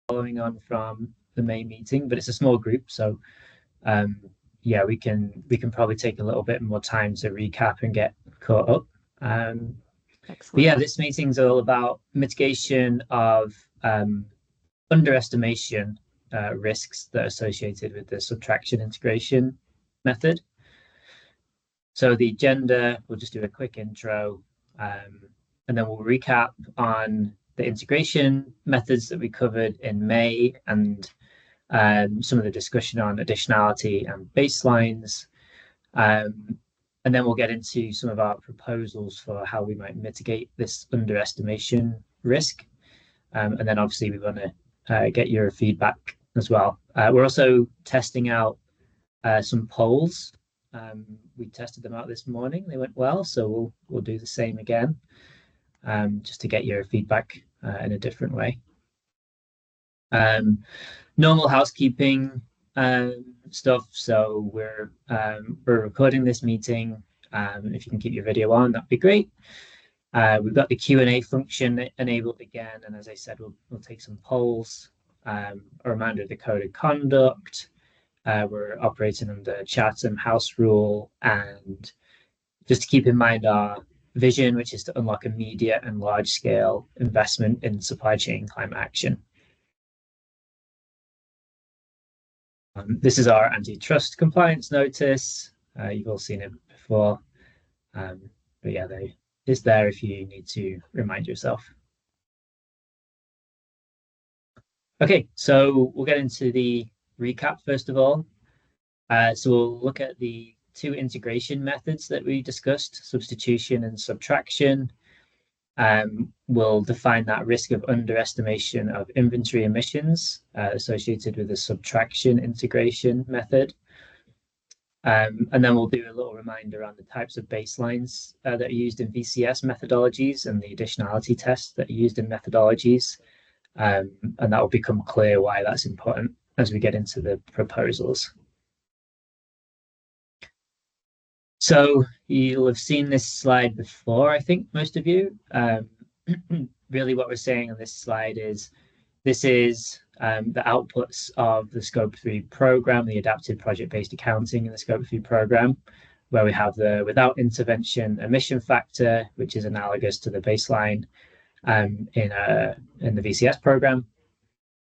following on from the main meeting, but it's a small group, so yeah, we can probably take a little bit more time to recap and get caught up. But yeah, this meeting's all about mitigation of underestimation risks that are associated with the subtraction integration method. So the agenda, we'll just do a quick intro, and then we'll recap on the integration methods that we covered in May and some of the discussion on additionality and baselines. And then we'll get into some of our proposals for how we might mitigate this underestimation risk. And then obviously we want to get your feedback as well. We're also testing out some polls. We tested them out this morning. They went well, so we'll do the same again, just to get your feedback in a different way. Normal housekeeping stuff. So we're recording this meeting. If you can keep your video on, that'd be great. We've got the Q&A function enabled again, and as I said, we'll take some polls. A reminder of the code of conduct. We're operating under Chatham House rule, and just to keep in mind our vision, which is to unlock immediate and large-scale investment in supply chain climate action. This is our antitrust compliance notice. You've all seen it before, but yeah, it's there if you need to remind yourself. Okay, so we'll get into the recap first of all. So we'll look at the two integration methods that we discussed, substitution and subtraction. We'll define that risk of underestimation of inventory emissions associated with the subtraction integration method. And then we'll do a little reminder on the types of baselines that are used in VCS methodologies and the additionality tests that are used in methodologies. And that will become clear why that's important as we get into the proposals. So you'll have seen this slide before, I think, most of you. Really what we're saying on this slide is this is the outputs of the Scope 3 program, the adapted project-based accounting in the Scope 3 program, where we have the without intervention emission factor, which is analogous to the baseline in the VCS program,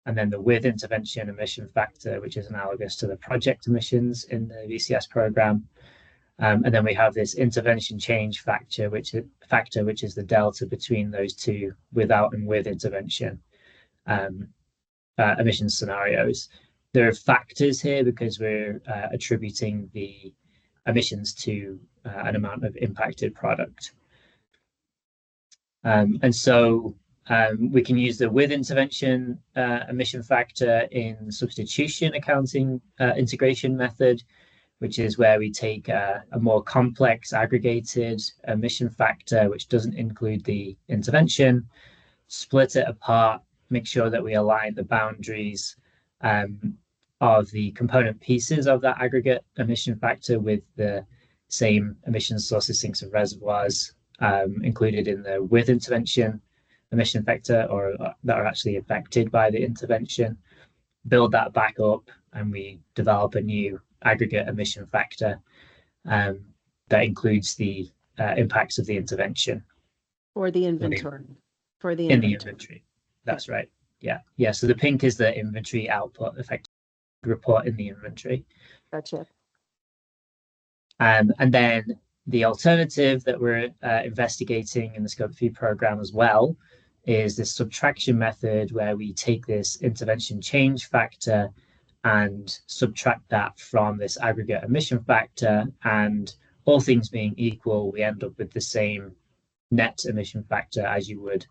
and then the with intervention emission factor, which is analogous to the project emissions in the VCS program. And then we have this intervention change factor, which is the delta between those two without and with intervention emission scenarios. There are factors here because we're attributing the emissions to an amount of impacted product. And so we can use the with intervention emission factor in substitution accounting integration method, which is where we take a more complex aggregated emission factor, which doesn't include the intervention, split it apart, make sure that we align the boundaries of the component pieces of that aggregate emission factor with the same emission sources, sinks, and reservoirs included in the with intervention emission factor, or that are actually affected by the intervention, build that back up, and we develop a new aggregate emission factor that includes the impacts of the intervention. Or the inventory. In the inventory. That's right. Yeah. So the pink is the inventory output effect report in the inventory. Gotcha. And then the alternative that we're investigating in the Scope 3 program as well is this subtraction method, where we take this intervention change factor and subtract that from this aggregate emission factor, and all things being equal, we end up with the same net emission factor as you would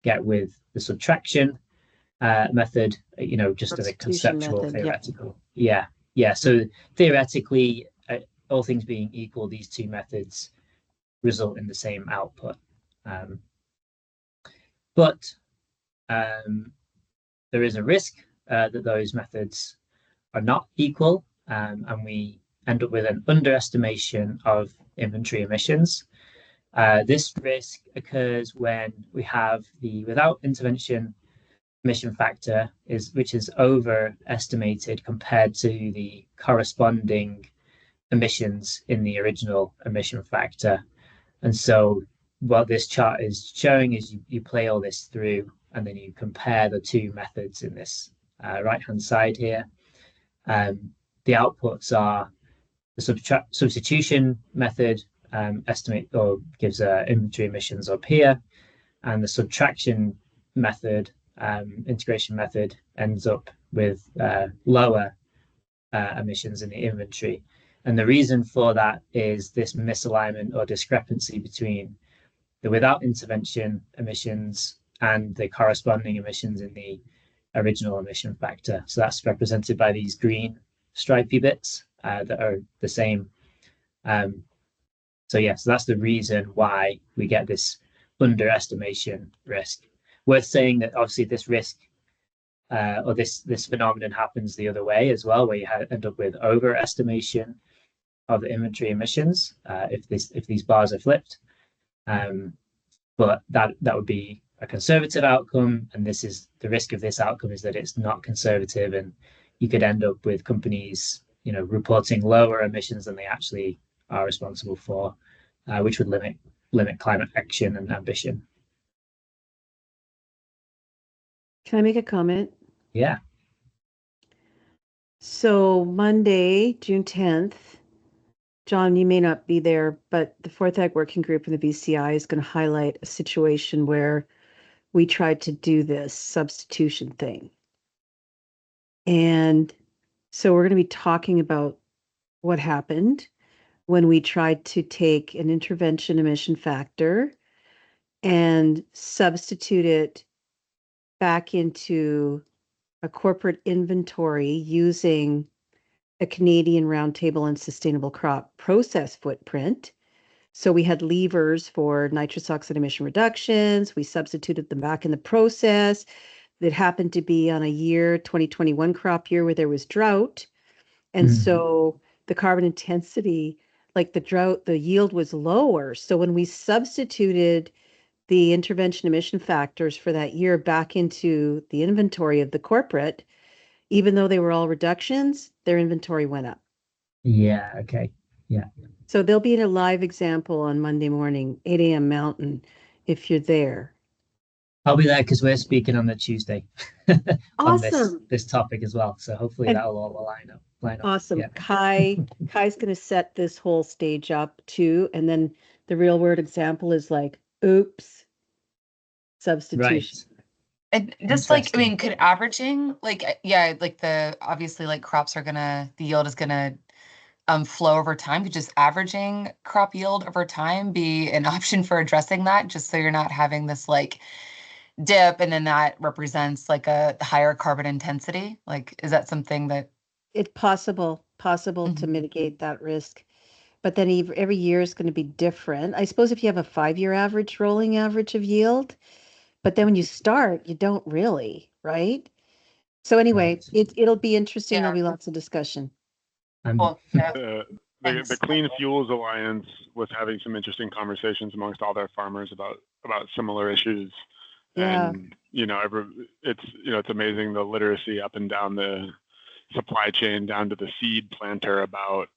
get with the subtraction method, just as a conceptual method, theoretical. Yeah. So theoretically, all things being equal, these two methods result in the same output. But there is a risk that those methods are not equal, and we end up with an underestimation of inventory emissions. This risk occurs when we have the without intervention emission factor which is overestimated compared to the corresponding emissions in the original emission factor. And so what this chart is showing is you play all this through and then you compare the two methods in this right-hand side here. The outputs are the substitution method estimate or gives inventory emissions up here, and the subtraction method, integration method, ends up with lower emissions in the inventory. And the reason for that is this misalignment or discrepancy between the without intervention emissions and the corresponding emissions in the original emission factor. So that's represented by these green stripy bits that are the same. So that's the reason why we get this underestimation risk. Worth saying that obviously this risk or this phenomenon happens the other way as well, where you end up with overestimation of the inventory emissions if these bars are flipped. But that would be a conservative outcome, and this is the risk of this outcome is that it's not conservative, and you could end up with companies reporting lower emissions than they actually are responsible for, which would limit climate action and ambition. Can I make a comment? Yeah. So Monday, June 10th, John, you may not be there, but the Fourth Ag Working Group in the BCI is going to highlight a situation where we tried to do this substitution thing. And so we're going to be talking about what happened when we tried to take an intervention emission factor and substitute it back into a corporate inventory using a Canadian Roundtable on Sustainable Crop Process footprint. So we had levers for nitrous oxide emission reductions. We substituted them back in the process. That happened to be on a year, 2021 crop year, where there was drought. And so the carbon intensity, like the drought, the yield was lower. So when we substituted the intervention emission factors for that year back into the inventory of the corporate, even though they were all reductions, their inventory went up. Yeah. Okay. Yeah. So there'll be a live example on Monday morning, 8 a.m. Mountain, if you're there. I'll be there because we're speaking on the Tuesday on this topic as well. So hopefully that'll all line up. Awesome. Yeah. Kai's going to set this whole stage up too. And then the real world example is like, oops, substitution. Right. And just could averaging obviously crops are the yield is gonna flow over time. Could just averaging crop yield over time be an option for addressing that, just so you're not having this dip and then that represents a higher carbon intensity? Is that something that it's possible to mitigate that risk? But then every year is going to be different. I suppose if you have a 5-year average, rolling average of yield, but then when you start, you don't really, right? So anyway, it'll be interesting. There'll be lots of discussion. Cool. Yeah. The Clean Fuels Alliance was having some interesting conversations amongst all their farmers about similar issues. Yeah. And it's amazing the literacy up and down the supply chain, down to the seed planter, about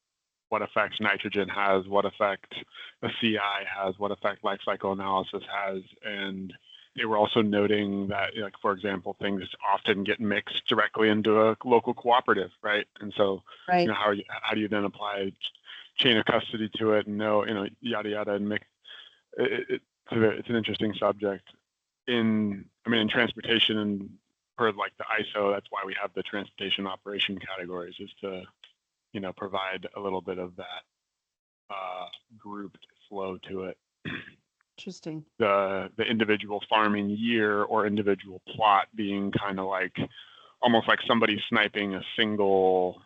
what effects nitrogen has, what effect a CI has, what effect life cycle analysis has. And they were also noting that, for example, things often get mixed directly into a local cooperative, right? And so, how do you then apply chain of custody to it, and yada yada, and mix? It's an interesting subject. In transportation, and per the ISO, that's why we have the transportation operation categories, is to provide a little bit of that grouped flow to it. Interesting. The individual farming year or individual plot being kind of almost like somebody sniping a single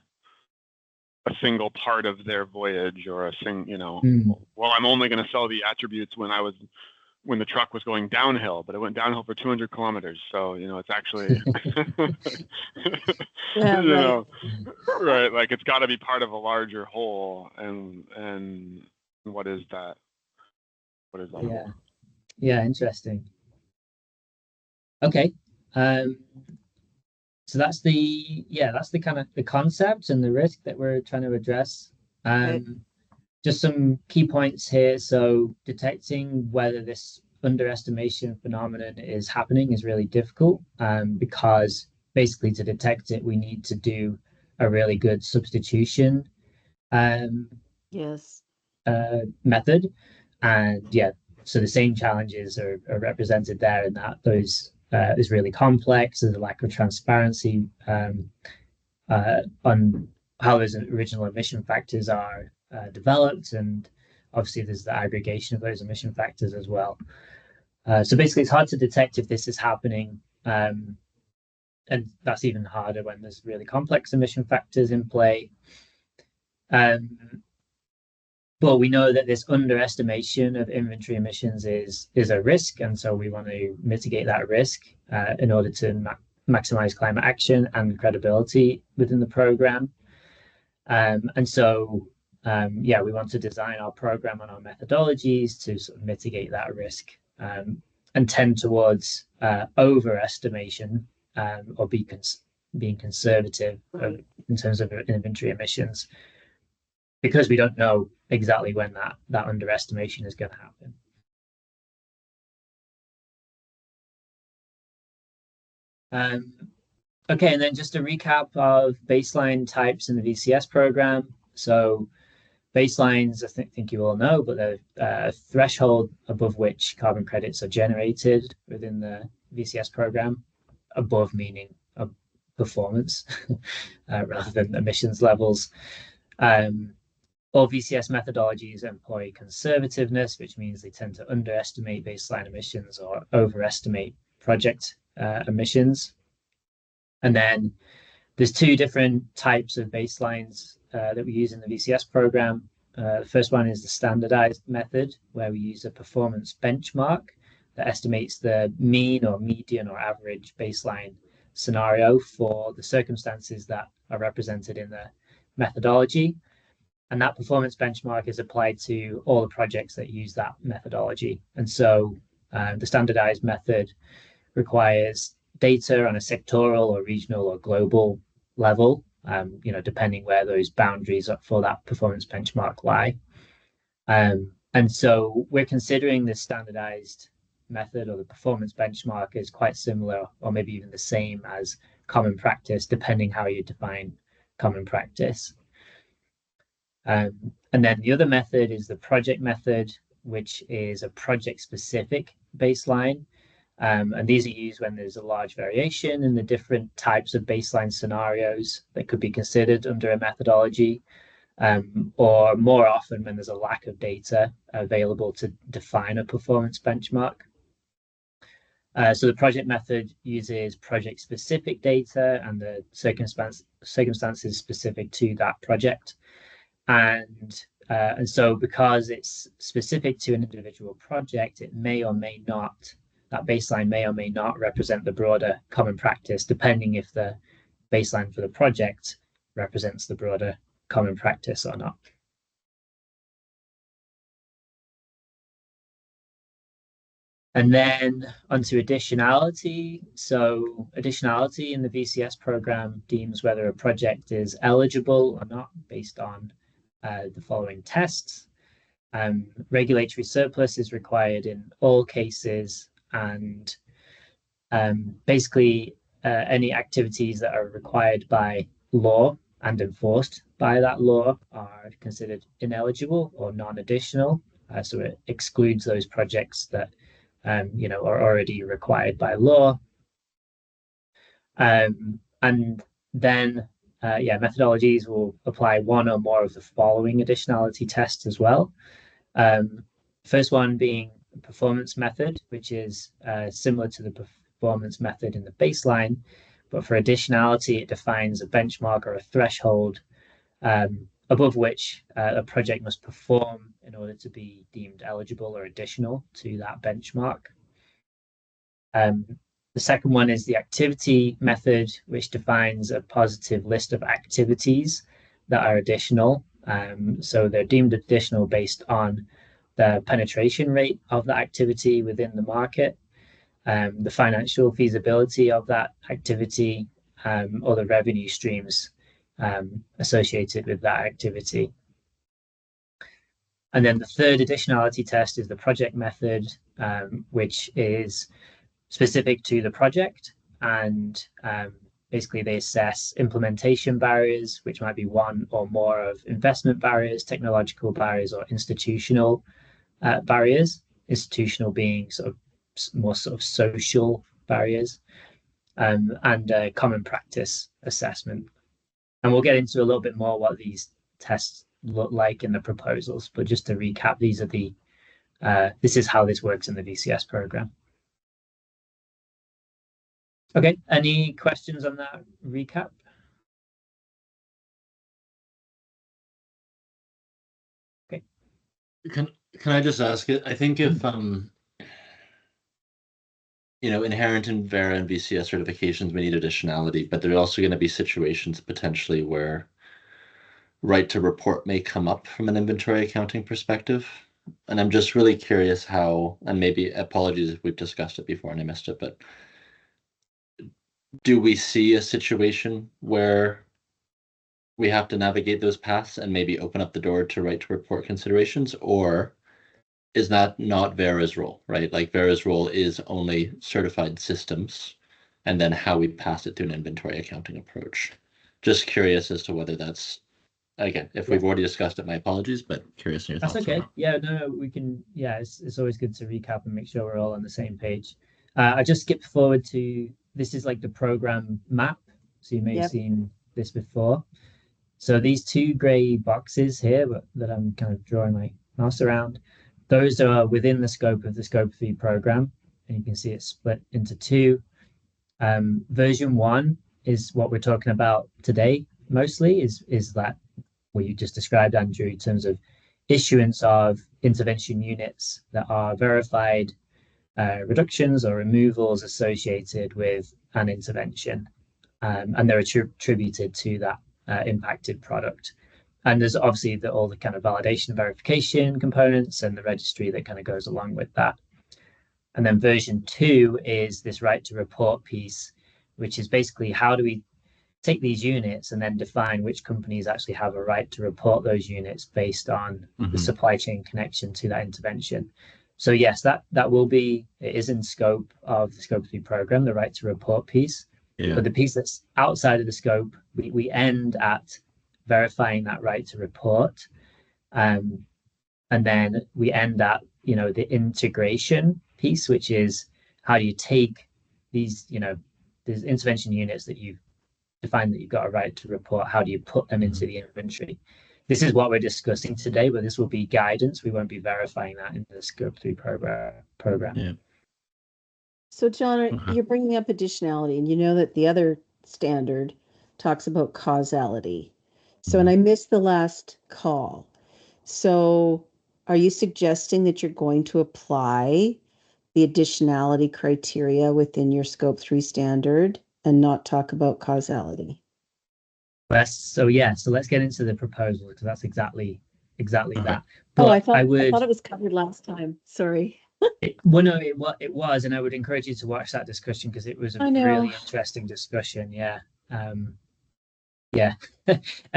part of their voyage, or well, I'm only going to sell the attributes when the truck was going downhill, but it went downhill for 200 kilometers. So, it's actually, right. It's got to be part of a larger whole. And what is that? What is that? Yeah. Interesting. Okay. So that's the kind of the concept and the risk that we're trying to address. Right. Just some key points here. So detecting whether this underestimation phenomenon is happening is really difficult, because basically to detect it, we need to do a really good substitution um, Yes. method. And yeah, so the same challenges are represented there in that those is really complex. There's a lack of transparency on how those original emission factors are developed, and obviously there's the aggregation of those emission factors as well. So basically, it's hard to detect if this is happening, and that's even harder when there's really complex emission factors in play. But we know that this underestimation of inventory emissions is a risk, and so we want to mitigate that risk in order to maximize climate action and credibility within the program. And so, yeah, we want to design our program and our methodologies to sort of mitigate that risk, and tend towards overestimation, or being conservative in terms of inventory emissions, because we don't know exactly when that underestimation is going to happen. Okay, and then just a recap of baseline types in the VCS program. So baselines, I think you all know, but they're a threshold above which carbon credits are generated within the VCS program, above meaning performance rather than emissions levels. All VCS methodologies employ conservativeness, which means they tend to underestimate baseline emissions or overestimate project emissions. And then there's two different types of baselines that we use in the VCS program. The first one is the standardized method, where we use a performance benchmark that estimates the mean or median or average baseline scenario for the circumstances that are represented in the methodology. And that performance benchmark is applied to all the projects that use that methodology. And so the standardized method requires data on a sectoral or regional or global level, depending where those boundaries for that performance benchmark lie. And so we're considering this standardized method or the performance benchmark is quite similar, or maybe even the same as common practice, depending how you define common practice. And then the other method is the project method, which is a project-specific baseline. And these are used when there's a large variation in the different types of baseline scenarios that could be considered under a methodology, or more often when there's a lack of data available to define a performance benchmark. So the project method uses project-specific data and the circumstances specific to that project. And so because it's specific to an individual project, it may or may not, that baseline may or may not represent the broader common practice, depending if the baseline for the project represents the broader common practice or not. And then onto additionality. So additionality in the VCS program deems whether a project is eligible or not based on the following tests. Regulatory surplus is required in all cases, and basically any activities that are required by law and enforced by that law are considered ineligible or non-additional. So it excludes those projects that are already required by law. And then methodologies will apply one or more of the following additionality tests as well. First one being performance method, which is similar to the performance method in the baseline, but for additionality, it defines a benchmark or a threshold above which a project must perform in order to be deemed eligible or additional to that benchmark. The second one is the activity method, which defines a positive list of activities that are additional. So they're deemed additional based on the penetration rate of the activity within the market. the financial feasibility of that activity, or the revenue streams associated with that activity. And then the third additionality test is the project method, which is specific to the project. And basically, they assess implementation barriers, which might be one or more of investment barriers, technological barriers, or institutional barriers. Institutional being sort of more sort of social barriers, and common practice assessment. And we'll get into a little bit more what these tests look like in the proposals. But just to recap, these are the this is how this works in the VCS program. Okay, any questions on that recap? Okay. Can I just ask it? I think if inherent in Verra and VCS certifications may need additionality, but there are also going to be situations potentially where right to report may come up from an inventory accounting perspective. And I'm just really curious how, and maybe apologies if we've discussed it before and I missed it, but do we see a situation where we have to navigate those paths and maybe open up the door to right to report considerations, or is that not Verra's role, right? Like Verra's role is only certified systems and then how we pass it through an inventory accounting approach. Just curious as to whether that's, again, if we've already discussed it, my apologies, but curious in your thoughts. That's okay. Yeah, no, we can, yeah, it's always good to recap and make sure we're all on the same page. I just skipped forward to, this is like the program map. So you may have seen this before. So these two gray boxes here that I'm kind of drawing my mouse around, those are within the scope of the Scope 3 program. And you can see it's split into two. Version 1 is what we're talking about today, mostly, is that what you just described, Andrew, in terms of issuance of intervention units that are verified reductions or removals associated with an intervention. And they're attributed to that impacted product. And there's obviously all the kind of validation and verification components and the registry that kind of goes along with that. And then version 2 is this right to report piece, which is basically how do we take these units and then define which companies actually have a right to report those units based on the supply chain connection to that intervention. So yes, that it is in scope of the Scope 3 program, the right to report piece. Yeah. But the piece that's outside of the scope, we end at verifying that right to report. And then we end at, the integration piece, which is how do you take these, these intervention units that you've defined that you've got a right to report, how do you put them into the inventory? This is what we're discussing today, but this will be guidance. We won't be verifying that in the Scope 3 program. Yeah. So, John, you're bringing up additionality, and you know that the other standard talks about causality. So, and I missed the last call. So, are you suggesting that you're going to apply the additionality criteria within your Scope 3 standard and not talk about causality? So let's get into the proposal, because that's exactly that. But I thought it was covered last time. Sorry. It was, and I would encourage you to watch that discussion because it was a really interesting discussion. Yeah, and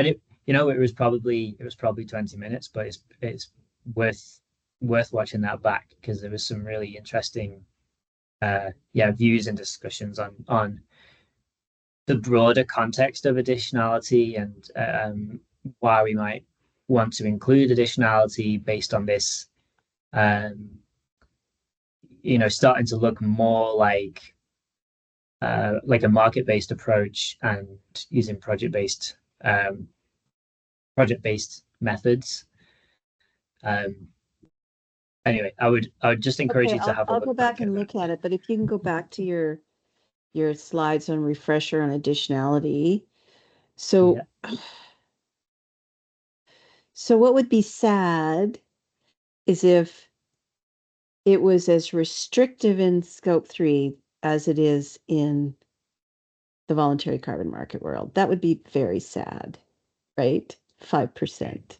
it was probably 20 minutes, but it's worth watching that back because there was some really interesting views and discussions on the broader context of additionality and why we might want to include additionality based on this, starting to look more like a market-based approach and using project-based methods. Anyway, I would just encourage you to have a look. I'll go back and look at it, but if you can go back to your slides on refresher on additionality. So, so what would be sad is if it was as restrictive in Scope 3 as it is in the voluntary carbon market world. That would be very sad, right? 5%,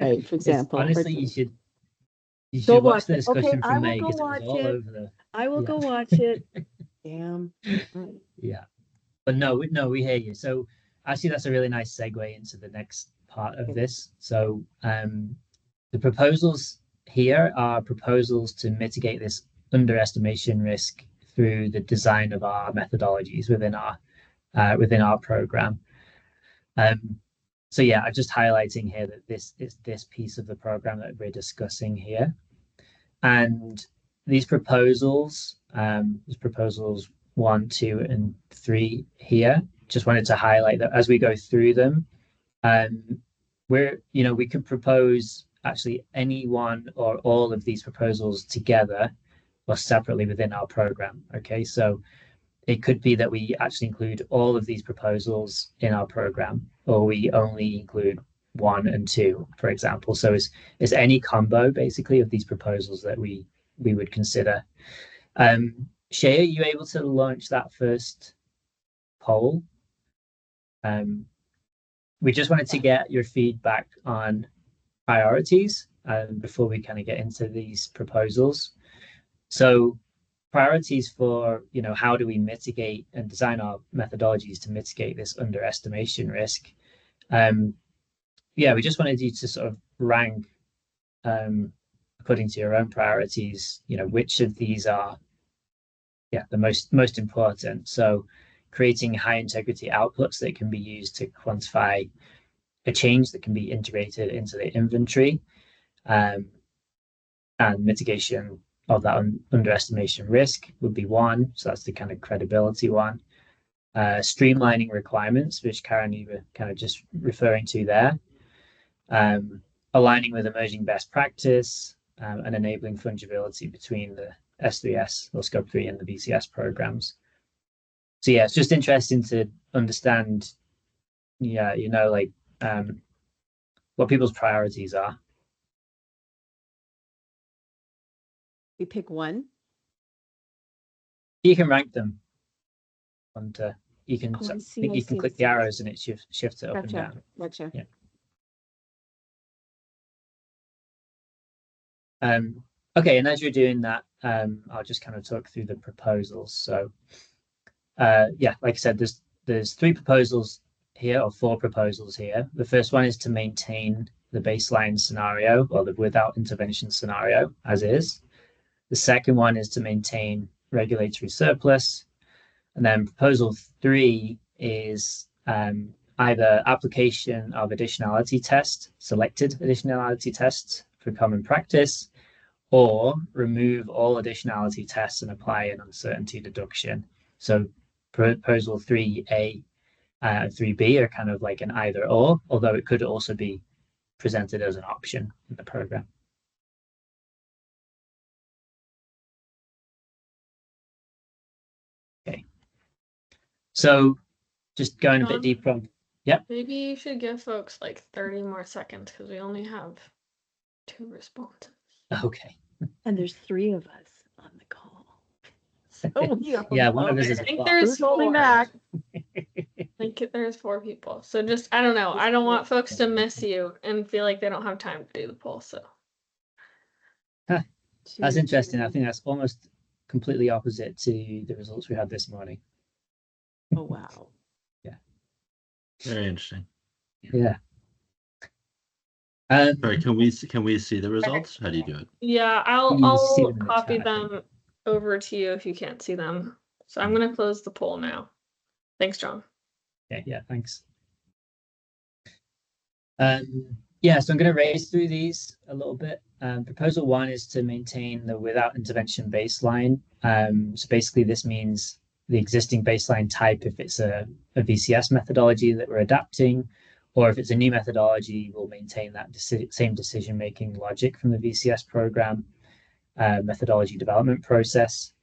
right? For example. Honestly, you should watch the discussion from May because it was all over I will Yeah. go watch it. Damn. Yeah. But no, we hear you. So actually, that's a really nice segue into the next part of this. So the proposals here are proposals to mitigate this underestimation risk through the design of our methodologies within our program. So yeah, I'm just highlighting here that this is this piece of the program that we're discussing here. And these proposals 1, 2, and 3 here, just wanted to highlight that as we go through them, we could propose actually any one or all of these proposals together or separately within our program. Okay, so it could be that we actually include all of these proposals in our program, or we only include 1 and 2, for example. So it's any combo basically of these proposals that we would consider. Shay, are you able to launch that first poll? We just wanted to get your feedback on priorities before we kind of get into these proposals. So priorities for, how do we mitigate and design our methodologies to mitigate this underestimation risk? We just wanted you to sort of rank according to your own priorities, which of these are the most important. So creating high integrity outputs that can be used to quantify a change that can be integrated into the inventory, and mitigation of that underestimation risk would be 1. So that's the kind of credibility one. Streamlining requirements, which Karen, you were kind of just referring to there. Aligning with emerging best practice, and enabling fungibility between the S3S or Scope 3 and the VCS programs. So yeah, it's just interesting to understand, what people's priorities are. We pick one. You can rank them. And you can I you can click the arrows and it shifts it up and down. Gotcha. Yeah. Okay, and as you're doing that, I'll just kind of talk through the proposals. So like I said, there's 3 proposals here, or 4 proposals here. The first one is to maintain the baseline scenario, or the without intervention scenario as is. The second one is to maintain regulatory surplus. And then proposal 3 is either application of additionality tests, selected additionality tests for common practice, or remove all additionality tests and apply an uncertainty deduction. So proposal 3A and 3B are kind of like an either or, although it could also be presented as an option in the program. Okay. So just going a bit deeper on, Maybe you should give folks like 30 more seconds because we only have 2 responses. Okay. And there's 3 of us on the call. So one of us is I think there's holding back. I think there's 4 people. So just, I don't know. I don't want folks to miss you and feel like they don't have time to do the poll. So that's interesting. I think that's almost completely opposite to the results we had this morning. Oh wow. Yeah. Very interesting. Yeah. Sorry, can we see the results? How do you do it? Yeah, I'll copy them over to you if you can't see them. So I'm going to close the poll now. Thanks, John. Okay, yeah, thanks. So I'm going to race through these a little bit. Proposal 1 is to maintain the without intervention baseline. So basically this means the existing baseline type if it's a VCS methodology that we're adapting, or if it's a new methodology, we'll maintain that same decision-making logic from the VCS program methodology development process.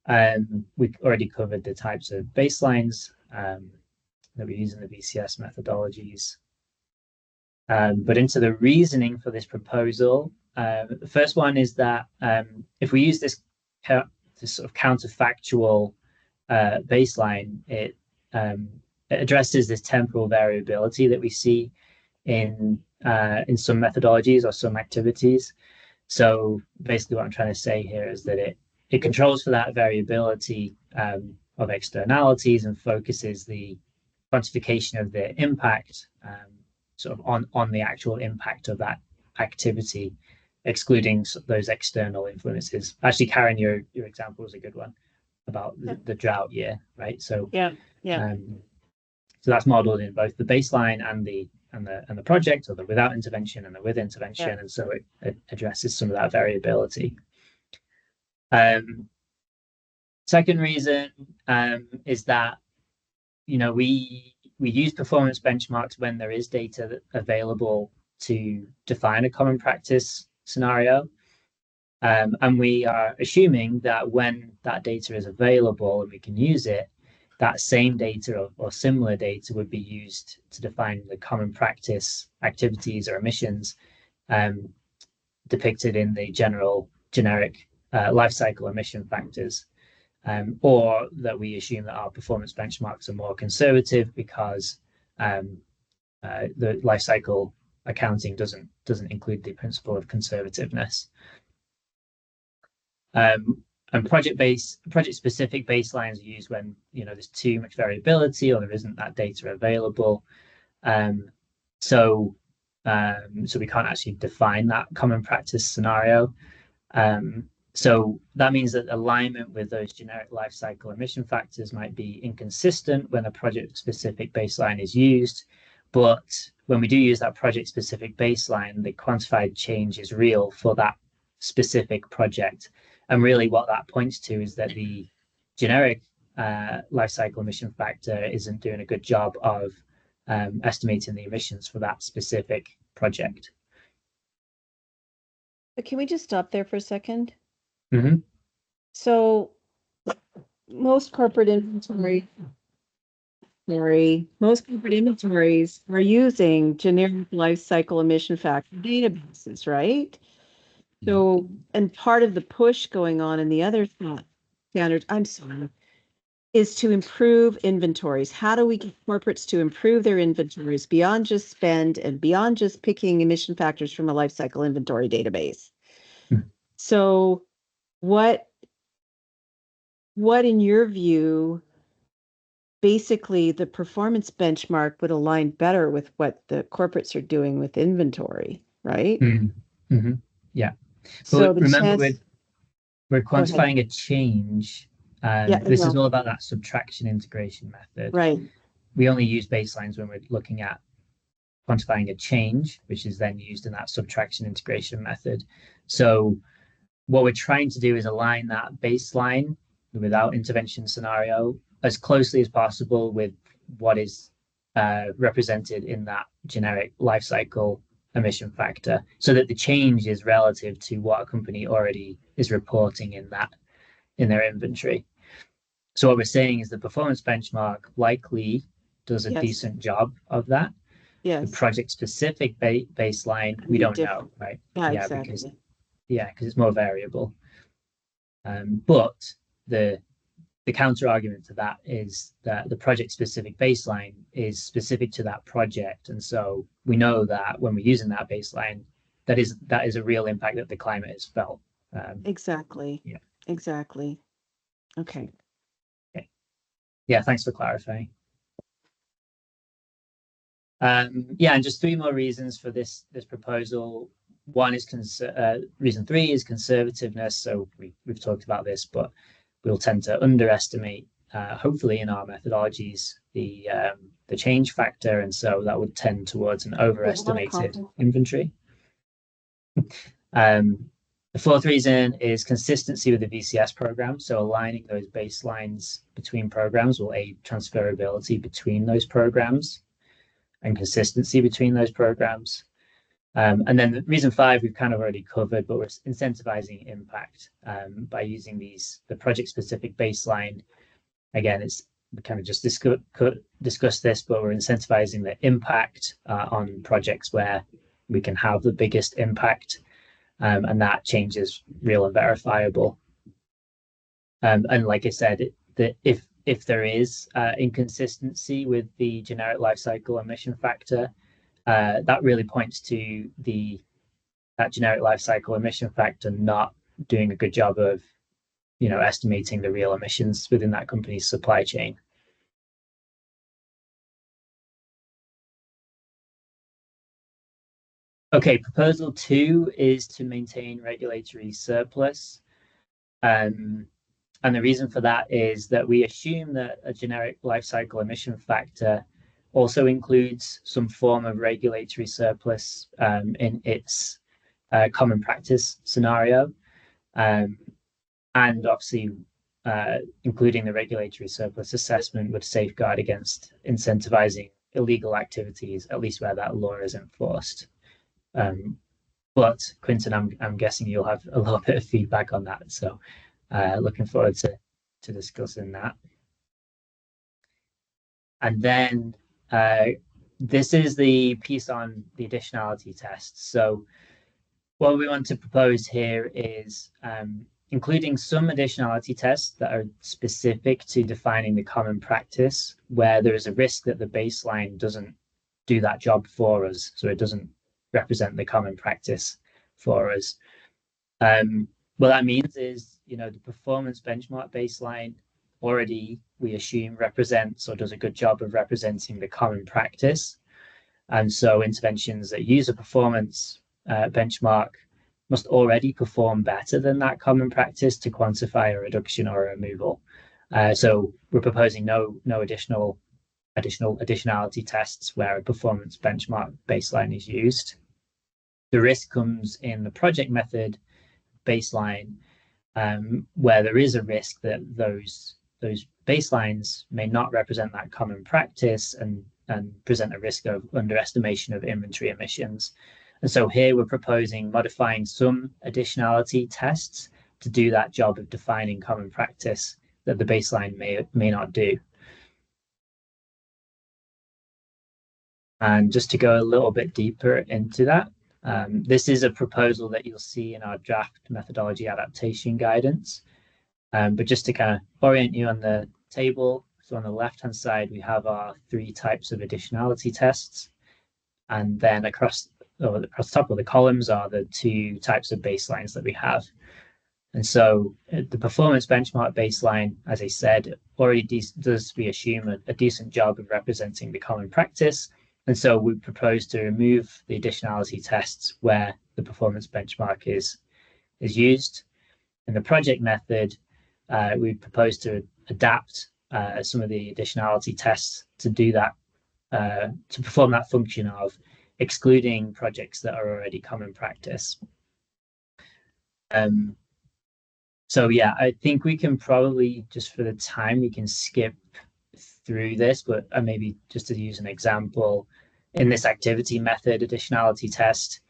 We already covered the types of baselines that we use in the VCS methodologies. But into the reasoning for this proposal, the first one is that if we use this sort of counterfactual baseline, it addresses this temporal variability that we see in some methodologies or some activities. So basically what I'm trying to say here is that it controls for that variability of externalities and focuses the quantification of the impact sort of on the actual impact of that activity, excluding those external influences. Actually, Karen, your example was a good one about the drought year, right? So yeah. So that's modeled in both the baseline and the project, or the without intervention and the with intervention, and so it addresses some of that variability. Second reason is that we use performance benchmarks when there is data available to define a common practice scenario. And we are assuming that when that data is available and we can use it, that same data or similar data would be used to define the common practice activities or emissions depicted in the generic life cycle emission factors. Or that we assume that our performance benchmarks are more conservative because the life cycle accounting doesn't include the principle of conservativeness. And project-specific baselines are used when there's too much variability or there isn't that data available. So we can't actually define that common practice scenario. So that means that alignment with those generic life cycle emission factors might be inconsistent when a project-specific baseline is used. But when we do use that project-specific baseline, the quantified change is real for that specific project. And really what that points to is that the generic life cycle emission factor isn't doing a good job of estimating the emissions for that specific project. But can we just stop there for a second? Mm-hmm. So most corporate inventories are using generic life cycle emission factor databases, right? So, and part of the push going on in the other standards, is to improve inventories. How do we get corporates to improve their inventories beyond just spend and beyond just picking emission factors from a life cycle inventory database? Mm-hmm. So what in your view, basically the performance benchmark would align better with what the corporates are doing with inventory, right? Mm-hmm. Mm-hmm. Yeah. So remember, we're quantifying a change. This is all about that subtraction integration method. Right. We only use baselines when we're looking at quantifying a change, which is then used in that subtraction integration method. So what we're trying to do is align that baseline, the without intervention scenario, as closely as possible with what is represented in that generic life cycle emission factor, so that the change is relative to what a company already is reporting in their inventory. So what we're saying is the performance benchmark likely does a decent job of that. Yes. The project-specific baseline, we don't know, right? Yeah, exactly. Because it's more variable. But the counter argument to that is that the project-specific baseline is specific to that project, and so we know that when we're using that baseline, that is a real impact that the climate has felt. Exactly. Yeah. Exactly. Okay. Yeah, thanks for clarifying. And just three more reasons for this proposal. One is reason 3 is conservativeness. So we've talked about this, but we'll tend to underestimate, hopefully in our methodologies, the change factor, and so that would tend towards an overestimated inventory. The fourth reason is consistency with the VCS program. So aligning those baselines between programs will aid transferability between those programs and consistency between those programs. And then the reason 5 we've kind of already covered, but we're incentivizing impact by using the project-specific baseline. Again, we kind of just discussed this, but we're incentivizing the impact on projects where we can have the biggest impact, and that change is real and verifiable. And like I said, that if there is inconsistency with the generic life cycle emission factor, that really points to that generic life cycle emission factor not doing a good job of estimating the real emissions within that company's supply chain. Okay, proposal 2 is to maintain regulatory surplus. And the reason for that is that we assume that a generic life cycle emission factor also includes some form of regulatory surplus in its common practice scenario. And obviously, including the regulatory surplus assessment would safeguard against incentivizing illegal activities, at least where that law is enforced. But Quinton, I'm guessing you'll have a little bit of feedback on that. So looking forward to discussing that. And then this is the piece on the additionality test. So what we want to propose here is including some additionality tests that are specific to defining the common practice where there is a risk that the baseline doesn't do that job for us. So it doesn't represent the common practice for us. What that means is, the performance benchmark baseline already, we assume, represents or does a good job of representing the common practice. And so interventions that use a performance benchmark must already perform better than that common practice to quantify a reduction or a removal. So we're proposing no additional additionality tests where a performance benchmark baseline is used. The risk comes in the project method baseline, where there is a risk that those baselines may not represent that common practice and present a risk of underestimation of inventory emissions. And so here we're proposing modifying some additionality tests to do that job of defining common practice that the baseline may not do. And just to go a little bit deeper into that, this is a proposal that you'll see in our draft methodology adaptation guidance. But just to kind of orient you on the table, so on the left-hand side, we have our 3 types of additionality tests. And then across the top of the columns are the 2 types of baselines that we have. And so the performance benchmark baseline, as I said, already does, we assume, a decent job of representing the common practice. And so we propose to remove the additionality tests where the performance benchmark is used. In the project method, we propose to adapt some of the additionality tests to do that, to perform that function of excluding projects that are already common practice. So yeah, I think we can probably, just for the time, we can skip through this, but maybe just to use an example, in this activity method additionality test,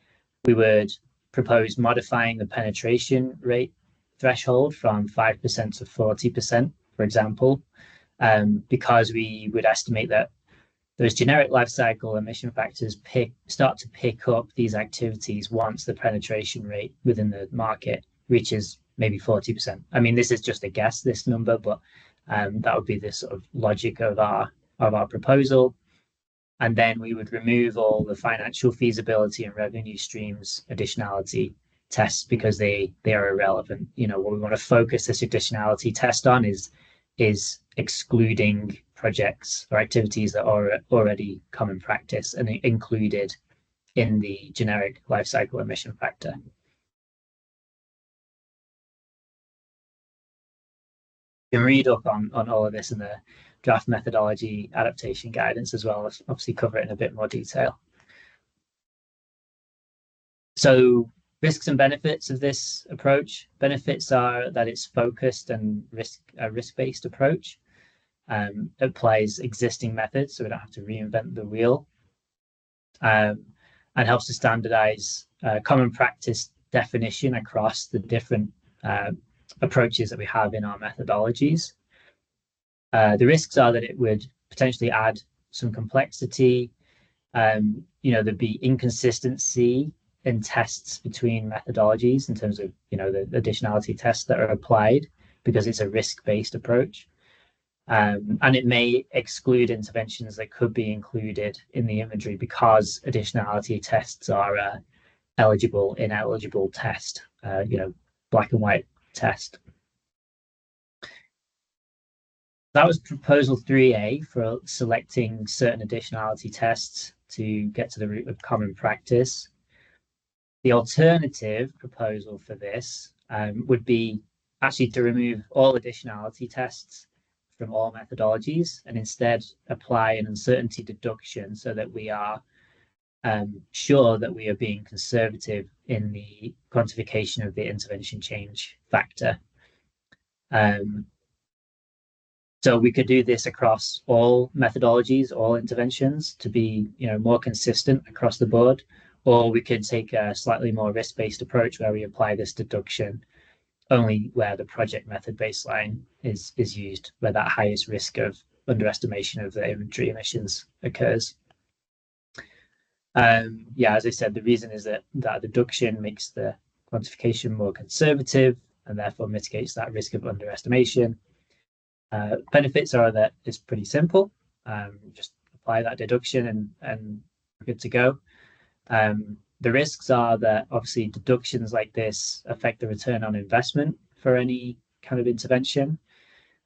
we would propose modifying the penetration rate threshold from 5% to 40%, for example, because we would estimate that those generic life cycle emission factors start to pick up these activities once the penetration rate within the market reaches maybe 40%. I mean, this is just a guess, this number, but that would be the sort of logic of our proposal. And then we would remove all the financial feasibility and revenue streams additionality tests because they are irrelevant. What we want to focus this additionality test on is excluding projects or activities that are already common practice and included in the generic life cycle emission factor. You can read up on all of this in the draft methodology adaptation guidance as well as obviously cover it in a bit more detail. So risks and benefits of this approach. Benefits are that it's focused and risk-based approach. Applies existing methods, so we don't have to reinvent the wheel, and helps to standardize common practice definition across the different approaches that we have in our methodologies. The risks are that it would potentially add some complexity. There'd be inconsistency in tests between methodologies in terms of, the additionality tests that are applied because it's a risk-based approach. And it may exclude interventions that could be included in the inventory because additionality tests are eligible, ineligible test, black and white test. That was proposal 3A for selecting certain additionality tests to get to the root of common practice. The alternative proposal for this would be actually to remove all additionality tests from all methodologies and instead apply an uncertainty deduction so that we are sure that we are being conservative in the quantification of the intervention change factor. So we could do this across all methodologies, all interventions to be, more consistent across the board, or we could take a slightly more risk-based approach where we apply this deduction only where the project method baseline is used, where that highest risk of underestimation of the inventory emissions occurs. As I said, the reason is that deduction makes the quantification more conservative and therefore mitigates that risk of underestimation. Benefits are that it's pretty simple. Just apply that deduction and we're good to go. The risks are that obviously deductions like this affect the return on investment for any kind of intervention.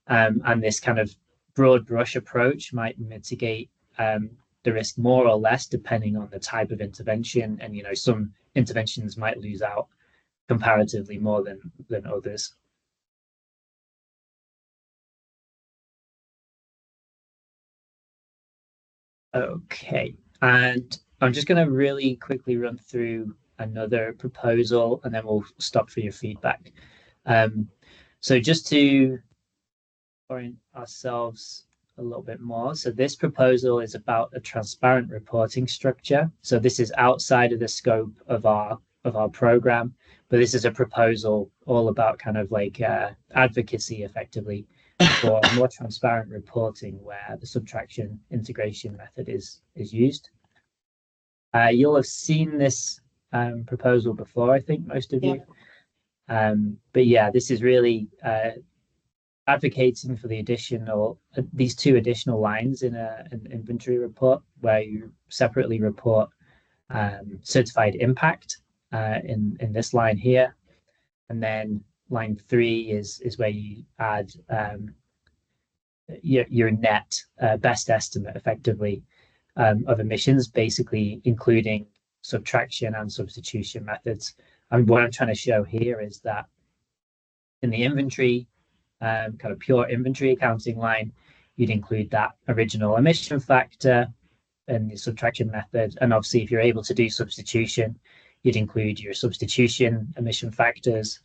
And this kind of broad brush approach might mitigate the risk more or less depending on the type of intervention. And, some interventions might lose out comparatively more than others. Okay, and I'm just going to really quickly run through another proposal and then we'll stop for your feedback. So just to orient ourselves a little bit more. So this proposal is about a transparent reporting structure. So this is outside of the scope of our program, but this is a proposal all about kind of like advocacy effectively for more transparent reporting where the subtraction integration method is used. You'll have seen this proposal before, I think, most of you. But yeah, this is really advocating for these two additional lines in an inventory report where you separately report certified impact in this line here. And then line 3 is where you add your net best estimate effectively of emissions, basically including subtraction and substitution methods. And what I'm trying to show here is that in the inventory, kind of pure inventory accounting line, you'd include that original emission factor and the subtraction method. And obviously, if you're able to do substitution, you'd include your substitution emission factors.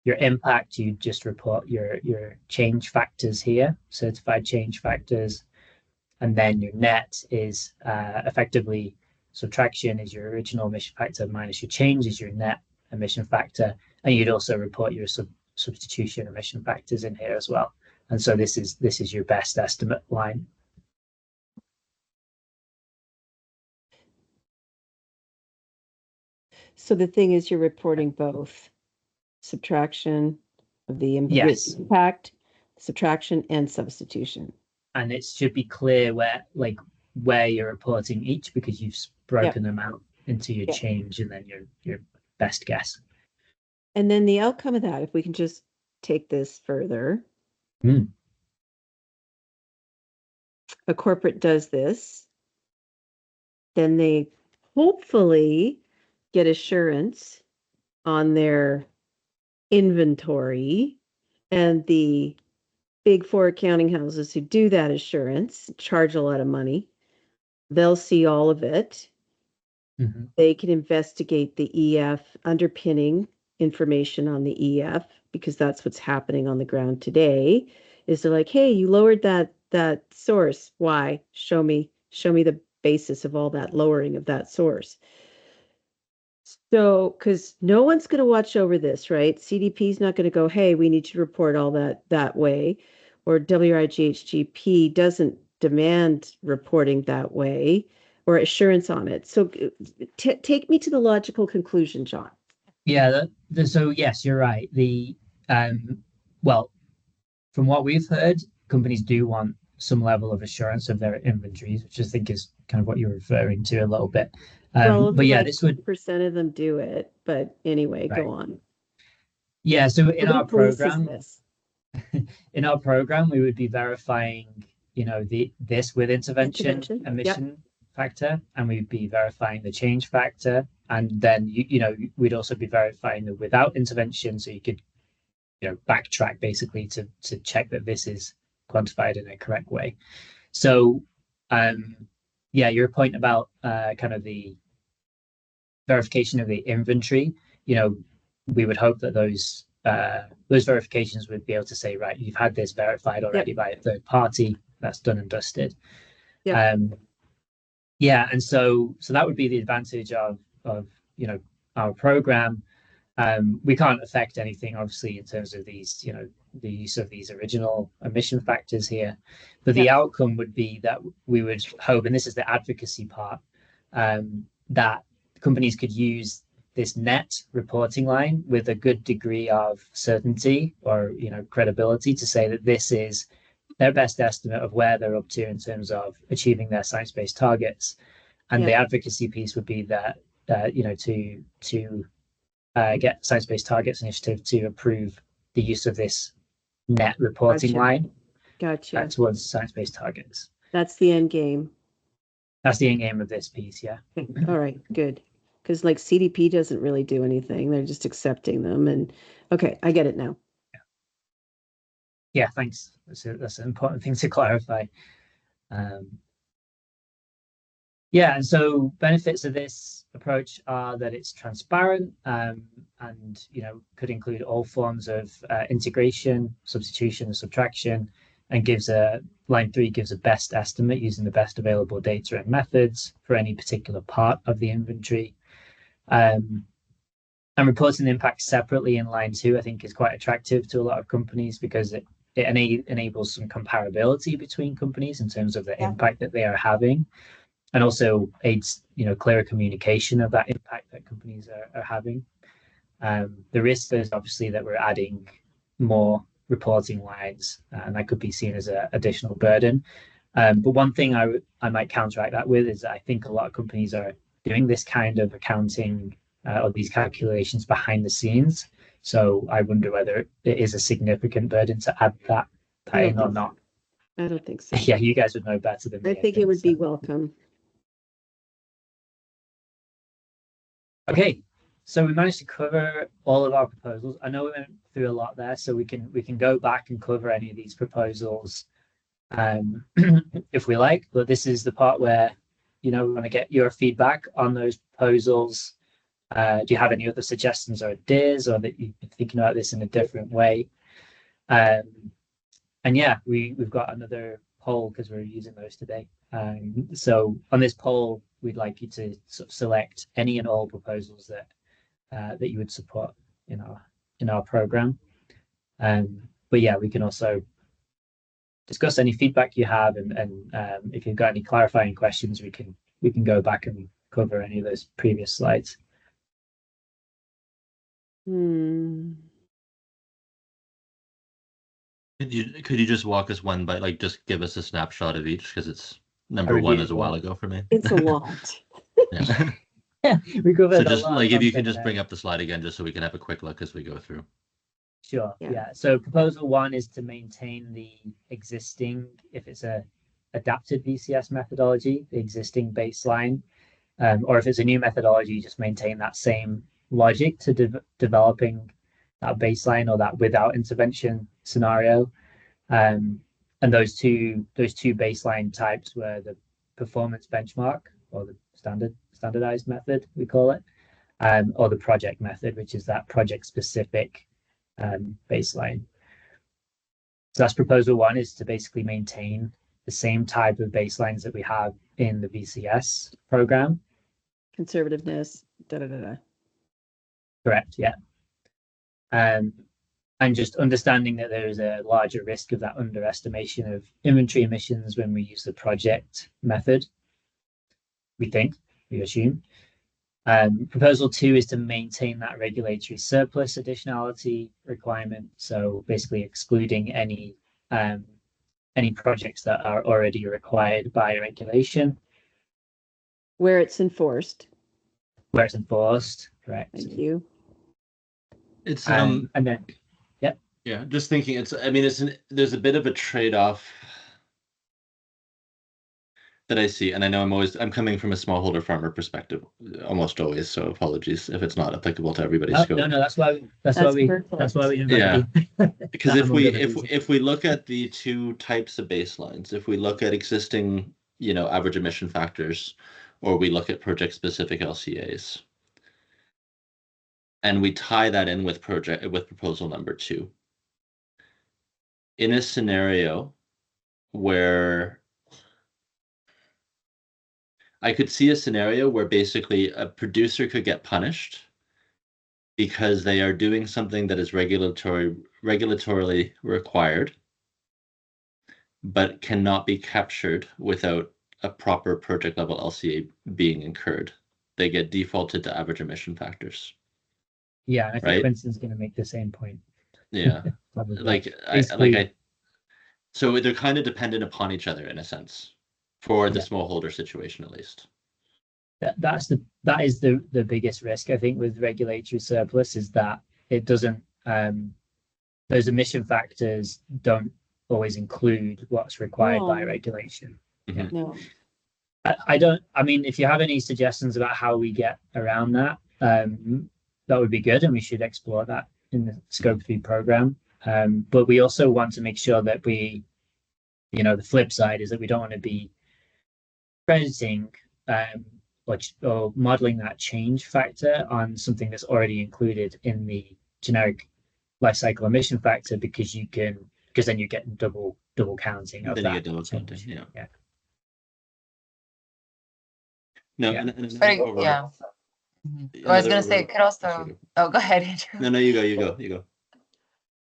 Your impact, you just report your change factors here, certified change factors. And then your net is effectively subtraction is your original emission factor minus your change is your net emission factor. And you'd also report your substitution emission factors in here as well. And so this is your best estimate line. So the thing is you're reporting both subtraction of the impact, subtraction and substitution. And it should be clear where you're reporting each because you've broken them out into your change and then your best guess. And then the outcome of that, if we can just take this further. A corporate does this, then they hopefully get assurance on their inventory, and the big 4 accounting houses who do that assurance charge a lot of money. They'll see all of it. They can investigate the EF underpinning information on the EF because that's what's happening on the ground today. Is they're like, hey, you lowered that source. Why? Show me the basis of all that lowering of that source. So, because no one's going to watch over this, right? CDP is not going to go, hey, we need to report all that way, or WIGHGP doesn't demand reporting that way or assurance on it. So take me to the logical conclusion, John. Yeah, so yes, you're right. Well, from what we've heard, companies do want some level of assurance of their inventories, which I think is kind of what you're referring to a little bit. But yeah, this would percent of them do it. But anyway, right. Go on. Yeah, so in our program, in our program, we would be verifying, this with intervention Intervention, emission factor, and we'd be verifying the change factor, and then we'd also be verifying the without intervention, so you could backtrack basically to check that this is quantified in a correct way. So your point about kind of the verification of the inventory, we would hope that those verifications would be able to say, right, you've had this verified already by a third party, that's done and dusted. And so that would be the advantage of our program. We can't affect anything, obviously, in terms of these, the use of these original emission factors here. But the outcome would be that we would hope, and this is the advocacy part, that companies could use this net reporting line with a good degree of certainty or credibility to say that this is their best estimate of where they're up to in terms of achieving their science-based targets. And the advocacy piece would be that to get Science-Based Targets Initiative to approve the use of this net reporting line towards science-based targets. That's the end game. That's the end game of this piece, yeah. All right, good. Because like CDP doesn't really do anything. They're just accepting them. And okay, I get it now. Yeah, thanks. That's an important thing to clarify. And so benefits of this approach are that it's transparent and could include all forms of integration, substitution, and subtraction, and line 3 gives a best estimate using the best available data and methods for any particular part of the inventory. And reporting the impact separately in line 2, I think, is quite attractive to a lot of companies because it enables some comparability between companies in terms of the impact that they are having, and also aids clearer communication of that impact that companies are having. The risk is obviously that we're adding more reporting lines, and that could be seen as an additional burden. But one thing I might counteract that with is that I think a lot of companies are doing this kind of accounting or these calculations behind the scenes. So I wonder whether it is a significant burden to add that in or not. I don't think so. Yeah, you guys would know better than me. I think it would be welcome. Okay, so we managed to cover all of our proposals. I know we went through a lot there, so we can go back and cover any of these proposals if we like. But this is the part where we want to get your feedback on those proposals. Do you have any other suggestions or ideas, or that you've been thinking about this in a different way? And yeah, we've got another poll because we're using those today. So on this poll, we'd like you to sort of select any and all proposals that you would support in our program. But yeah, we can also discuss any feedback you have, and if you've got any clarifying questions, we can go back and cover any of those previous slides. Could you just walk us one by, like, just give us a snapshot of each, because it's number one is a while ago for me. It's a lot. Yeah. Yeah, we covered So just a lot like if you can content just bring up the slide again, just so we can have a quick look as we go through. Sure. Yeah. So proposal 1 is to maintain the existing, if it's a adapted VCS methodology, the existing baseline, or if it's a new methodology, just maintain that same logic to developing that baseline or that without intervention scenario. And those two baseline types were the performance benchmark, or the standardized method, we call it, or the project method, which is that project specific baseline. So that's proposal 1, is to basically maintain the same type of baselines that we have in the VCS program. Conservativeness, Correct, yeah. And just understanding that there is a larger risk of that underestimation of inventory emissions when we use the project method, we assume. Proposal 2 is to maintain that regulatory surplus additionality requirement. So basically excluding any projects that are already required by regulation. Where it's enforced. Correct. Thank you. It's and then, yeah. Yeah, just thinking there's a bit of a trade-off that I see, and I know I'm coming from a smallholder farmer perspective almost always, so apologies if it's not applicable to everybody's scope. No, that's why we invited you. Because if we look at the two types of baselines, if we look at existing, average emission factors, or we look at project-specific LCAs, and we tie that in with proposal number 2, in a scenario where I could see a scenario where basically a producer could get punished because they are doing something that is regulatorily required, but cannot be captured without a proper project level LCA being incurred. They get defaulted to average emission factors. Yeah, I think Quinton's going to make the same point. Yeah, so they're kind of dependent upon each other in a sense, for the smallholder situation at least. That is the biggest risk, I think, with regulatory surplus, is that it doesn't those emission factors don't always include what's required by regulation. Mm-hmm. No. I mean, if you have any suggestions about how we get around that, that would be good, and we should explore that in the Scope 3 program. But we also want to make sure that the flip side is that we don't want to be crediting or modeling that change factor on something that's already included in the generic life cycle emission factor, because then you're getting double counting of then that. You get double counting, yeah. No, yeah. overall, I was going to say, it could also. Oh, go ahead, Andrew. No, you go.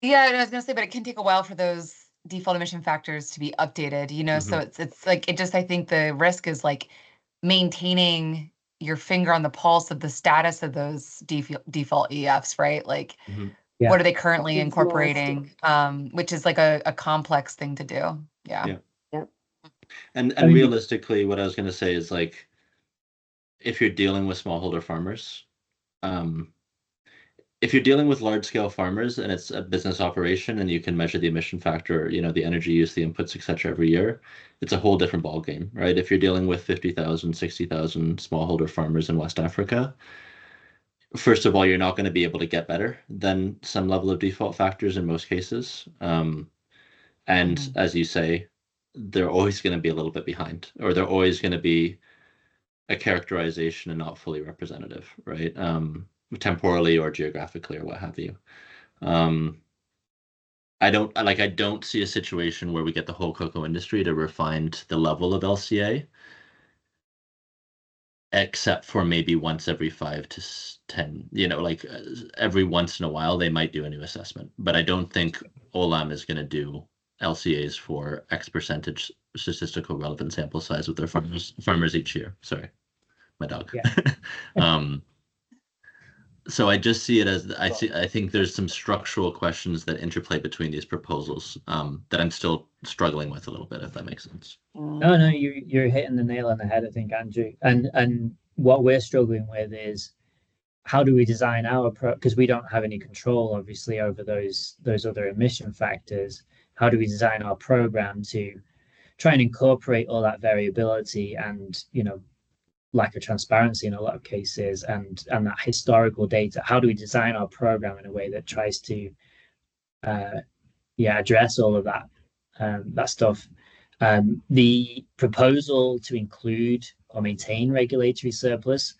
Yeah, I was going to say, but it can take a while for those default emission factors to be updated. So it's like I think the risk is like maintaining your finger on the pulse of the status of those default EFs, right? Like, what are they currently incorporating? Which is like a complex thing to do. Yeah. And realistically, what I was going to say is, like, if you're dealing with smallholder farmers, if you're dealing with large scale farmers and it's a business operation and you can measure the emission factor, the energy use, the inputs, etc. every year, it's a whole different ballgame, right? If you're dealing with 50,000, 60,000 smallholder farmers in West Africa, first of all, you're not going to be able to get better than some level of default factors in most cases. And as you say, they're always going to be a little bit behind, or they're always going to be a characterization and not fully representative, right? Temporally or geographically or what have you. I don't see a situation where we get the whole cocoa industry to refine the level of LCA, except for maybe once every 5 to 10, every once in a while they might do a new assessment. But I don't think Olam is going to do LCAs for X percentage statistical relevant sample size with their farmers each year. Sorry, my dog. Yeah. So I just see it as I think there's some structural questions that interplay between these proposals that I'm still struggling with a little bit, if that makes sense. No, you're hitting the nail on the head, I think, Andrew. And what we're struggling with is, how do we design our because we don't have any control, obviously, over those other emission factors. How do we design our program to try and incorporate all that variability and lack of transparency in a lot of cases, and that historical data? How do we design our program in a way that tries to address all of that stuff? The proposal to include or maintain regulatory surplus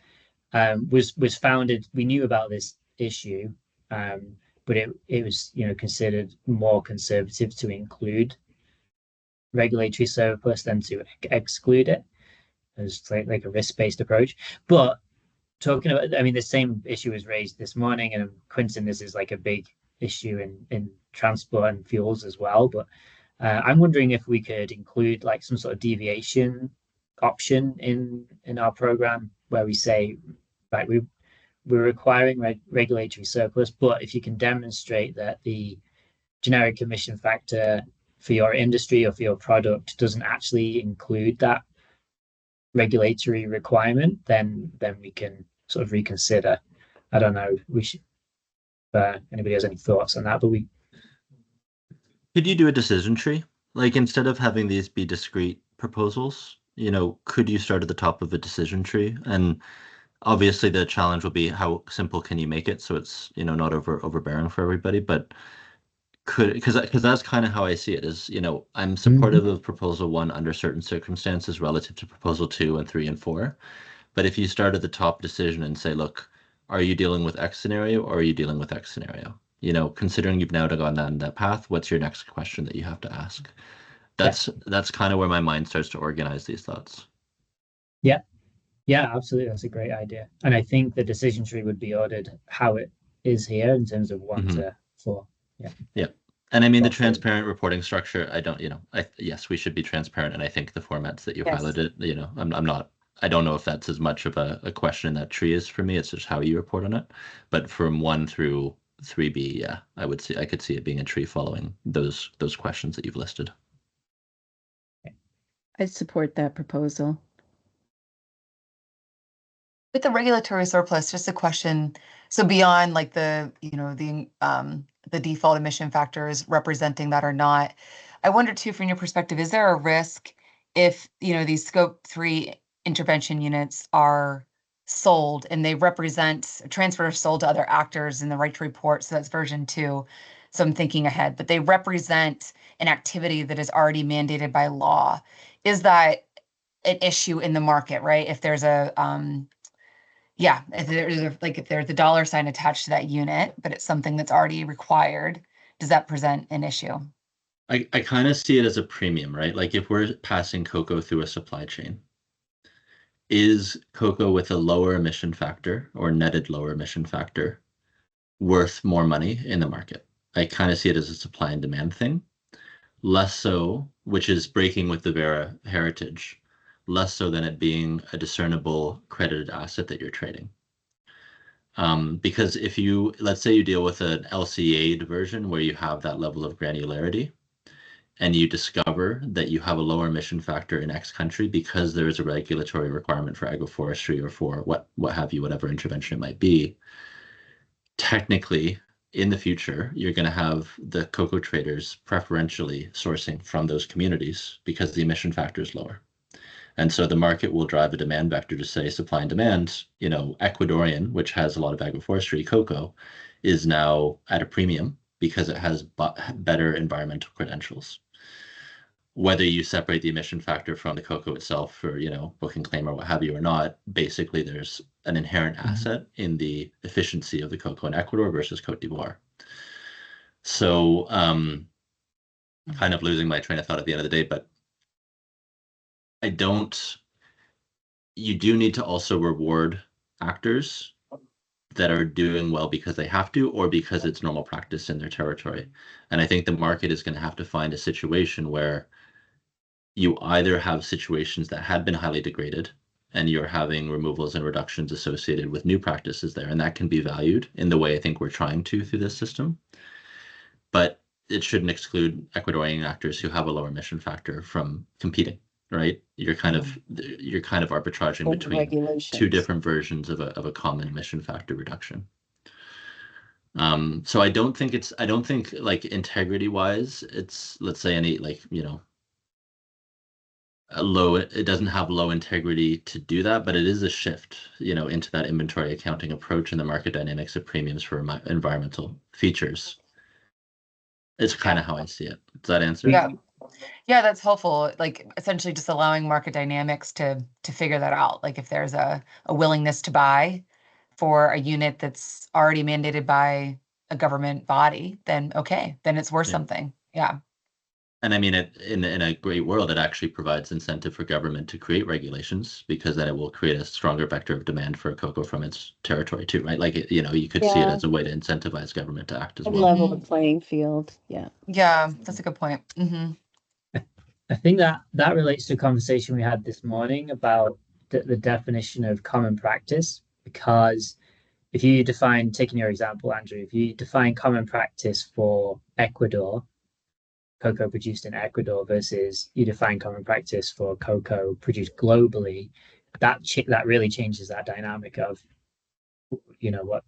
was founded. We knew about this issue, but it was considered more conservative to include regulatory surplus than to exclude it. It's like a risk-based approach. But talking about, the same issue was raised this morning, and Quinton, this is like a big issue in transport and fuels as well. But I'm wondering if we could include like some sort of deviation option in our program, where we say, right, we're requiring regulatory surplus, but if you can demonstrate that the generic emission factor for your industry or for your product doesn't actually include that regulatory requirement, then we can sort of reconsider. I don't know. We should. Anybody has any thoughts on that? But Could you do a decision tree? Like instead of having these be discrete proposals, could you start at the top of a decision tree? And obviously the challenge will be how simple can you make it so it's, not overbearing for everybody, but because that's kind of how I see it is, I'm supportive of proposal 1 under certain circumstances relative to proposal 2 and 3 and 4. But if you start at the top decision and say, look, are you dealing with X scenario or are you dealing with X scenario? Considering you've now gone down that path, what's your next question that you have to ask? That's kind of where my mind starts to organize these thoughts. Yeah. Yeah, absolutely. That's a great idea. And I think the decision tree would be ordered how it is here in terms of 1 to 4. Yeah. Yeah. And I mean, the transparent reporting structure, I don't, yes, we should be transparent. And I think the formats that you highlighted, I don't know if that's as much of a question in that tree is for me. It's just how you report on it. But from 1 through 3B, yeah, I could see it being a tree following those questions that you've listed. I support that proposal. With the regulatory surplus, just a question. So beyond like the default emission factors representing that or not, I wonder too, from your perspective, is there a risk if, these scope 3 intervention units are sold and they represent transfer or sold to other actors in the right to report? So that's version 2. So I'm thinking ahead, but they represent an activity that is already mandated by law. Is that an issue in the market, right? If there's if there's a dollar sign attached to that unit, but it's something that's already required, does that present an issue? I kind of see it as a premium, right? Like if we're passing cocoa through a supply chain, is cocoa with a lower emission factor or netted lower emission factor worth more money in the market? I kind of see it as a supply and demand thing. Less so, which is breaking with the Verra heritage, less so than it being a discernible credited asset that you're trading. Because if let's say you deal with an LCA version where you have that level of granularity and you discover that you have a lower emission factor in X country because there is a regulatory requirement for agroforestry or for what have you, whatever intervention it might be, technically in the future, you're going to have the cocoa traders preferentially sourcing from those communities because the emission factor is lower. And so the market will drive a demand vector to say supply and demand, Ecuadorian, which has a lot of agroforestry cocoa, is now at a premium because it has better environmental credentials. Whether you separate the emission factor from the cocoa itself for, book and claim or what have you or not, basically there's an inherent asset in the efficiency of the cocoa in Ecuador versus Cote d'Ivoire. So kind of losing my train of thought at the end of the day, but you do need to also reward actors that are doing well because they have to or because it's normal practice in their territory. And I think the market is going to have to find a situation where you either have situations that had been highly degraded and you're having removals and reductions associated with new practices there, and that can be valued in the way I think we're trying to through this system. But it shouldn't exclude Ecuadorian actors who have a lower emission factor from competing, right? You're kind of arbitraging between 2 different versions of a common emission factor reduction. So I don't think like integrity wise, it's, let's say any it doesn't have low integrity to do that, but it is a shift, into that inventory accounting approach and the market dynamics of premiums for environmental features. It's kind of how I see it. Does that answer? Yeah, that's helpful. Like essentially just allowing market dynamics to figure that out. Like if there's a willingness to buy for a unit that's already mandated by a government body, then okay, then it's worth something. Yeah. And I mean, in a great world, it actually provides incentive for government to create regulations because then it will create a stronger vector of demand for cocoa from its territory too, right? Like, you could see it as a way to incentivize government to act as well. Level the playing field. Yeah. Yeah, that's a good point. I think that relates to a conversation we had this morning about the definition of common practice, because if you define, taking your example, Andrew, if you define common practice for Ecuador, cocoa produced in Ecuador versus you define common practice for cocoa produced globally, that really changes that dynamic of what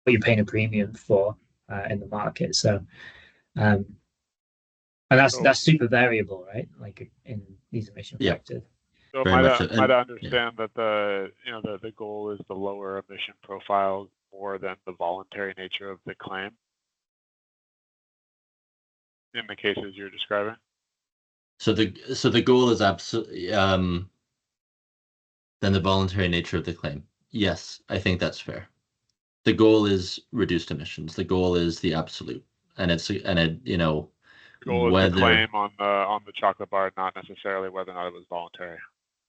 you're paying a premium for in the market. So And that's super variable, right? Like in these emission factors. So Very much so. might I understand that the goal is the lower emission profile more than the voluntary nature of the claim in the cases you're describing? So the goal is absolutely then the voluntary nature of the claim. Yes, I think that's fair. The goal is reduced emissions. The goal is the absolute, and the goal is the claim on the chocolate bar, not necessarily whether or not it was voluntary.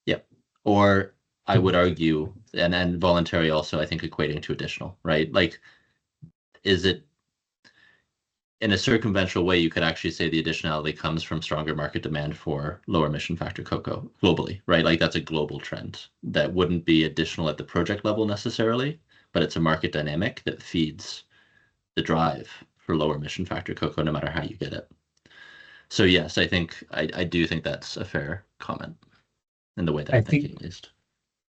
Yep. Or I would argue, and voluntary also, I think, equating to additional, right? Like, is it in a circumventional way? You could actually say the additionality comes from stronger market demand for lower emission factor cocoa globally, right? Like that's a global trend that wouldn't be additional at the project level necessarily, but it's a market dynamic that feeds the drive for lower emission factor cocoa, no matter how you get it. So yes, I think I do think that's a fair comment in the way that I'm thinking, at least.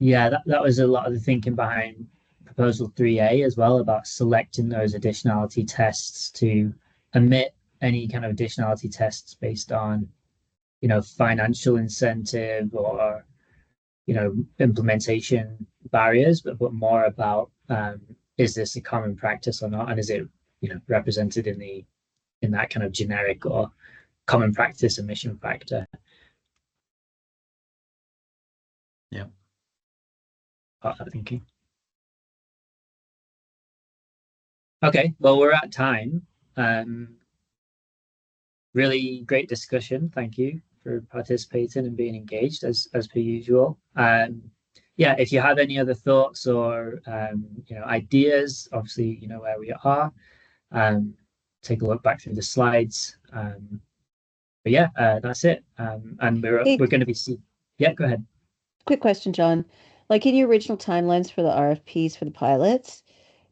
Yeah, that was a lot of the thinking behind proposal 3A as well, about selecting those additionality tests to omit any kind of additionality tests based on, financial incentive or, implementation barriers, but more about is this a common practice or not, and is it, represented in that kind of generic or common practice emission factor. Yeah. Part of that thinking. Okay, well, we're at time. Really great discussion. Thank you for participating and being engaged as per usual. Yeah, if you have any other thoughts or ideas, obviously you know where we are. Take a look back through the slides. But yeah, that's it. And we're going to be yeah, go ahead. Quick question, John. Like in your original timelines for the RFPs for the pilots,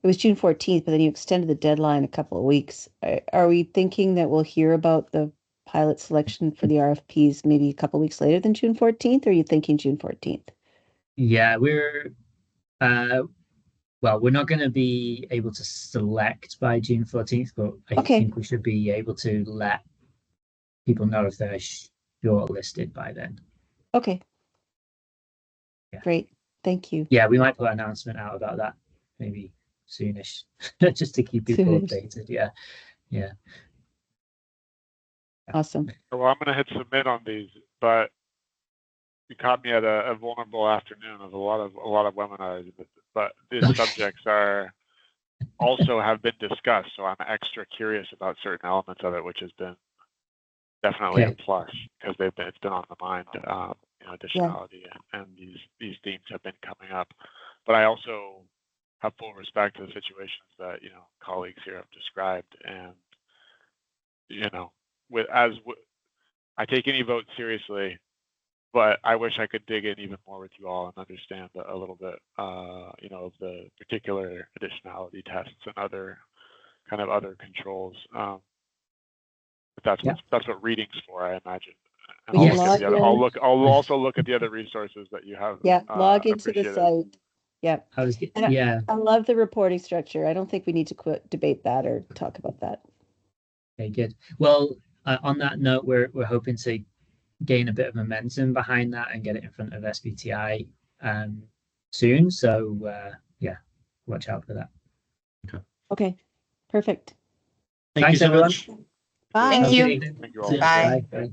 it was June 14th, but then you extended the deadline a couple of weeks. Are we thinking that we'll hear about the pilot selection for the RFPs maybe a couple of weeks later than June 14th, or are you thinking June 14th? Yeah, we're well, we're not going to be able to select by June 14th, but I think we should be able to let people know if they're shortlisted by then. Okay. Yeah. Great. Thank you. Yeah, we might put an announcement out about that maybe soonish, just to keep people updated. Yeah. Yeah. Awesome. Well, I'm going to hit submit on these, but you caught me at a vulnerable afternoon of a lot of webinars, but these subjects also have been discussed, so I'm extra curious about certain elements of it, which has been definitely a plus because it's been on the mind. Additionality and these themes have been coming up, but I also have full respect to the situations that colleagues here have described, and I take any vote seriously, but I wish I could dig in even more with you all and understand a little bit, of the particular additionality tests and other controls. But that's what reading's for, I imagine. And I'll also look at the other resources that you have. Yeah, log into the site. Yeah. I love the reporting structure. I don't think we need to debate that or talk about that. Okay, good. Well, on that note, we're hoping to gain a bit of momentum behind that and get it in front of SBTI soon. So yeah, watch out for that. Okay. Perfect. Thanks, everyone. Bye. Thank you. Thank you all. Bye. Bye.